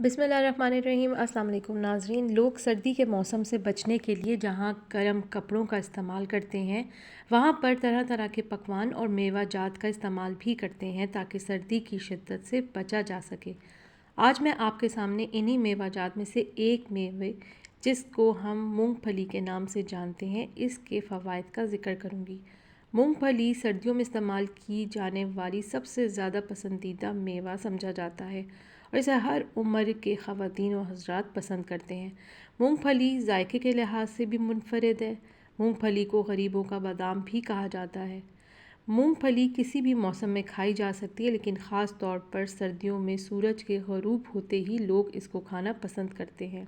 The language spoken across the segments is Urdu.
بسم اللہ الرحمن الرحیم۔ السلام علیکم ناظرین۔ لوگ سردی کے موسم سے بچنے کے لیے جہاں گرم کپڑوں کا استعمال کرتے ہیں وہاں پر طرح طرح کے پکوان اور میوہ جات کا استعمال بھی کرتے ہیں تاکہ سردی کی شدت سے بچا جا سکے۔ آج میں آپ کے سامنے انہی میوہ جات میں سے ایک میوے جس کو ہم مونگ پھلی کے نام سے جانتے ہیں اس کے فوائد کا ذکر کروں گی۔ مونگ پھلی سردیوں میں استعمال کی جانے والی سب سے زیادہ پسندیدہ میوہ سمجھا جاتا ہے اور اسے ہر عمر کے خواتین و حضرات پسند کرتے ہیں۔ مونگ پھلی ذائقے کے لحاظ سے بھی منفرد ہے۔ مونگ پھلی کو غریبوں کا بادام بھی کہا جاتا ہے۔ مونگ پھلی کسی بھی موسم میں کھائی جا سکتی ہے لیکن خاص طور پر سردیوں میں سورج کے غروب ہوتے ہی لوگ اس کو کھانا پسند کرتے ہیں۔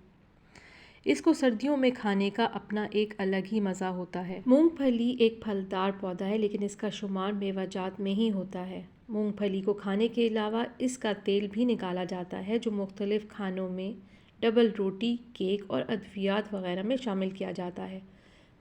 اس کو سردیوں میں کھانے کا اپنا ایک الگ ہی مزہ ہوتا ہے۔ مونگ پھلی ایک پھلدار پودا ہے لیکن اس کا شمار میوہ جات میں ہی ہوتا ہے۔ مونگ پھلی کو کھانے کے علاوہ اس کا تیل بھی نکالا جاتا ہے جو مختلف کھانوں میں ڈبل روٹی، کیک اور ادویات وغیرہ میں شامل کیا جاتا ہے۔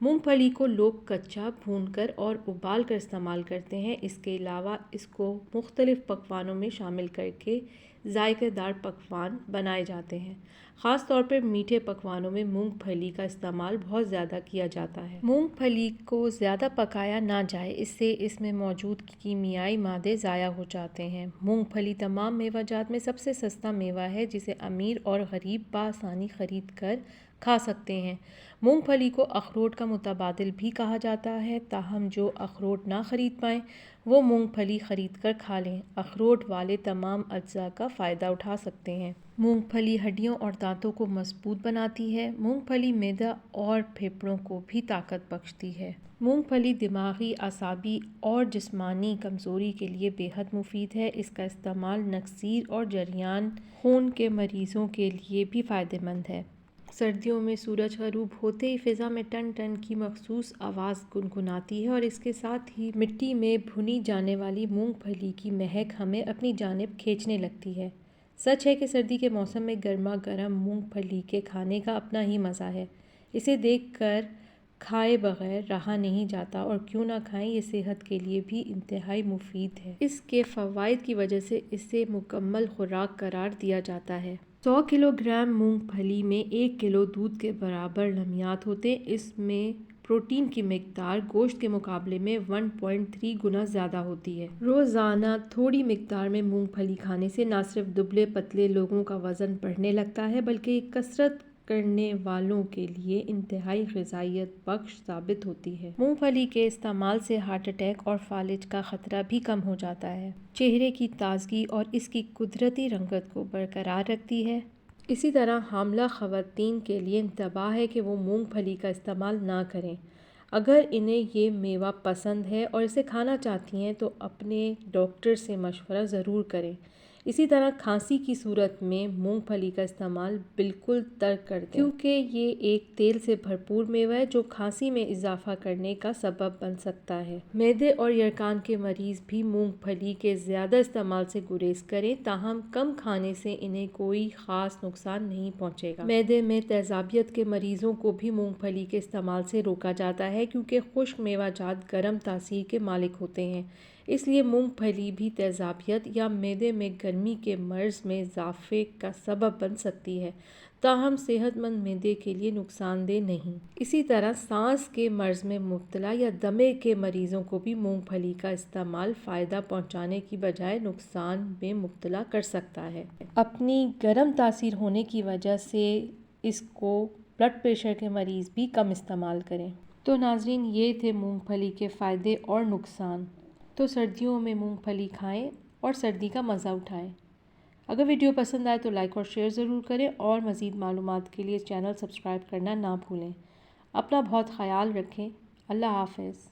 مونگ پھلی کو لوگ کچا، بھون کر اور ابال کر استعمال کرتے ہیں۔ اس کے علاوہ اس کو مختلف پکوانوں میں شامل کر کے ذائقہ دار پکوان بنائے جاتے ہیں۔ خاص طور پر میٹھے پکوانوں میں مونگ پھلی کا استعمال بہت زیادہ کیا جاتا ہے۔ مونگ پھلی کو زیادہ پکایا نہ جائے اس سے اس میں موجود کیمیائی مادے ضائع ہو جاتے ہیں۔ مونگ پھلی تمام میوہ جات میں سب سے سستا میوہ ہے جسے امیر اور غریب بآسانی خرید کر کھا سکتے ہیں۔ مونگ پھلی کو اخروٹ کا متبادل بھی کہا جاتا ہے، تاہم جو اخروٹ نہ خرید پائیں وہ مونگ پھلی خرید کر کھا لیں۔ اخروٹ والے تمام اجزاء کا فائدہ اٹھا سکتے ہیں۔ مونگ پھلی ہڈیوں اور دانتوں کو مضبوط بناتی ہے۔ مونگ پھلی معدہ اور پھیپھڑوں کو بھی طاقت بخشتی ہے۔ مونگ پھلی دماغی، اعصابی اور جسمانی کمزوری کے لیے بے حد مفید ہے۔ اس کا استعمال نکسیر اور جریان خون کے مریضوں کے لیے بھی فائدہ مند ہے۔ سردیوں میں سورج غروب ہوتے ہی فضا میں ٹن ٹن کی مخصوص آواز گنگناتی ہے اور اس کے ساتھ ہی مٹی میں بھنی جانے والی مونگ پھلی کی مہک ہمیں اپنی جانب کھینچنے لگتی ہے۔ سچ ہے کہ سردی کے موسم میں گرما گرم مونگ پھلی کے کھانے کا اپنا ہی مزہ ہے۔ اسے دیکھ کر کھائے بغیر رہا نہیں جاتا اور کیوں نہ کھائیں، یہ صحت کے لیے بھی انتہائی مفید ہے۔ اس کے فوائد کی وجہ سے اسے مکمل خوراک قرار دیا جاتا ہے۔ 100 کلو گرام مونگ پھلی میں 1 کلو دودھ کے برابر لمحیات ہوتے ہیں۔ اس میں پروٹین کی مقدار گوشت کے مقابلے میں 1.3 گنا زیادہ ہوتی ہے۔ روزانہ تھوڑی مقدار میں مونگ پھلی کھانے سے نہ صرف دبلے پتلے لوگوں کا وزن بڑھنے لگتا ہے بلکہ یہ کسرت کرنے والوں کے لیے انتہائی غذائیت بخش ثابت ہوتی ہے۔ مونگ پھلی کے استعمال سے ہارٹ اٹیک اور فالج کا خطرہ بھی کم ہو جاتا ہے۔ چہرے کی تازگی اور اس کی قدرتی رنگت کو برقرار رکھتی ہے۔ اسی طرح حاملہ خواتین کے لیے انتباہ ہے کہ وہ مونگ پھلی کا استعمال نہ کریں۔ اگر انہیں یہ میوہ پسند ہے اور اسے کھانا چاہتی ہیں تو اپنے ڈاکٹر سے مشورہ ضرور کریں۔ اسی طرح کھانسی کی صورت میں مونگ پھلی کا استعمال بالکل ترک کر دیں کیونکہ یہ ایک تیل سے بھرپور میوہ ہے جو کھانسی میں اضافہ کرنے کا سبب بن سکتا ہے۔ معدے اور یرقان کے مریض بھی مونگ پھلی کے زیادہ استعمال سے گریز کریں، تاہم کم کھانے سے انہیں کوئی خاص نقصان نہیں پہنچے گا۔ معدے میں تیزابیت کے مریضوں کو بھی مونگ پھلی کے استعمال سے روکا جاتا ہے کیونکہ خشک میوہ جات گرم تاثیر کے مالک ہوتے ہیں، اس لیے مونگ پھلی بھی تیزابیت یا معدے میں گرمی کے مرض میں اضافے کا سبب بن سکتی ہے، تاہم صحت مند معدے کے لیے نقصان دہ نہیں۔ اسی طرح سانس کے مرض میں مبتلا یا دمے کے مریضوں کو بھی مونگ پھلی کا استعمال فائدہ پہنچانے کی بجائے نقصان میں مبتلا کر سکتا ہے۔ اپنی گرم تاثیر ہونے کی وجہ سے اس کو بلڈ پریشر کے مریض بھی کم استعمال کریں۔ تو ناظرین، یہ تھے مونگ پھلی کے فائدے اور نقصان۔ تو سردیوں میں مونگ پھلی کھائیں اور سردی کا مزہ اٹھائیں۔ اگر ویڈیو پسند آئے تو لائک اور شیئر ضرور کریں اور مزید معلومات کے لیے چینل سبسکرائب کرنا نہ بھولیں۔ اپنا بہت خیال رکھیں۔ اللہ حافظ۔